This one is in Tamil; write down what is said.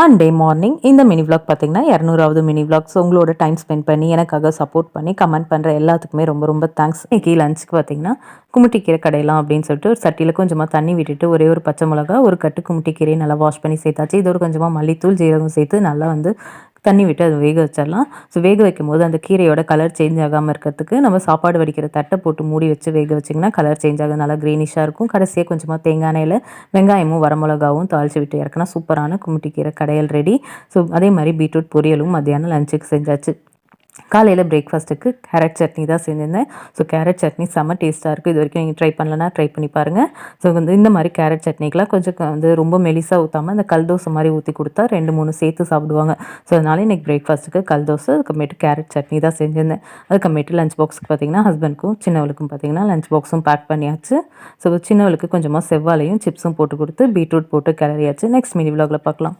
சண்டே மார்னிங் இந்த மினி விளாக் பார்த்தீங்கன்னா 200வது மினி விளாக். ஸோ உங்களோட டைம் ஸ்பெண்ட் பண்ணி எனக்காக சப்போர்ட் பண்ணி கமெண்ட் பண்ணுற எல்லாத்துக்குமே ரொம்ப ரொம்ப தேங்க்ஸ். இன்னைக்கு லஞ்சுக்கு பார்த்தீங்கன்னா குமுட்டிக்கீரை கடையலாம் அப்படின்னு சொல்லிட்டு ஒரு சட்டியில் கொஞ்சமாக தண்ணி விட்டுட்டு ஒரே ஒரு பச்சை மிளகா ஒரு கட்டு குமுட்டிக்கீரையை நல்லா வாஷ் பண்ணி சேர்த்தாச்சு. இதோட கொஞ்சமாக மல்லித்தூள் ஜீரகம் சேர்த்து நல்லா தண்ணி விட்டு அதை வேக வச்சிடலாம். ஸோ வேக வைக்கும் போது அந்த கீரையோட கலர் சேஞ்ச் ஆகாமல் இருக்கிறதுக்கு நம்ம சாப்பாடு வடிக்கிற தட்டை போட்டு மூடி வச்சு வேக வச்சிங்கன்னா கலர் சேஞ்ச் ஆகும், நல்லா க்ரீனிஷாக இருக்கும். கடைசியாக கொஞ்சமாக தேங்காய் எண்ணெயில் வெங்காயமும் வரமிளகாவும் தாளித்து விட்டு இறக்குனா சூப்பரான குமுட்டிக்கீரை கடையல் ரெடி. ஸோ அதே மாதிரி பீட்ரூட் பொரியலும் மத்தியானம் லஞ்சுக்கு செஞ்சாச்சு. காலையில் பிரேக்ஃபாஸ்ட்டுக்கு கேரட் சட்னி தான் செஞ்சிருந்தேன். ஸோ கேரட் சட்னி செம்ம டேஸ்ட்டாக இருக்குது. இது வரைக்கும் நீங்கள் ட்ரை பண்ணலன்னா ட்ரை பண்ணி பாருங்கள். ஸோ இந்த மாதிரி கேரட் சட்னிக்கெலாம் கொஞ்சம் ரொம்ப மெலிசாக ஊற்றாமல் இந்த கல் தோசை மாதிரி ஊற்றி கொடுத்தா 2-3 சேர்த்து சாப்பிடுவாங்க. ஸோ அதனால இன்றைக்கி பிரேக்ஃபாஸ்ட்டுக்கு கல் தோசை, அதுக்கப்புறமேட்டு கேரட் சட்னி தான் செஞ்சிருந்தேன். அதுக்கப்புறமேட்டு லஞ்ச் பாக்ஸுக்கு பார்த்திங்கன்னா ஹஸ்பண்ட்க்கும் சின்னவளுக்கும் பார்த்திங்கன்னா லஞ்ச் பாக்ஸும் பேக் பண்ணியாச்சு. ஸோ சின்னவளுக்கு கொஞ்சமாக செவ்வாழையும் சிப்ஸும் போட்டு கொடுத்து பீட்ரூட் போட்டு கிளறியாச்சு. நெக்ஸ்ட் மினி விலாகில் பார்க்கலாம்.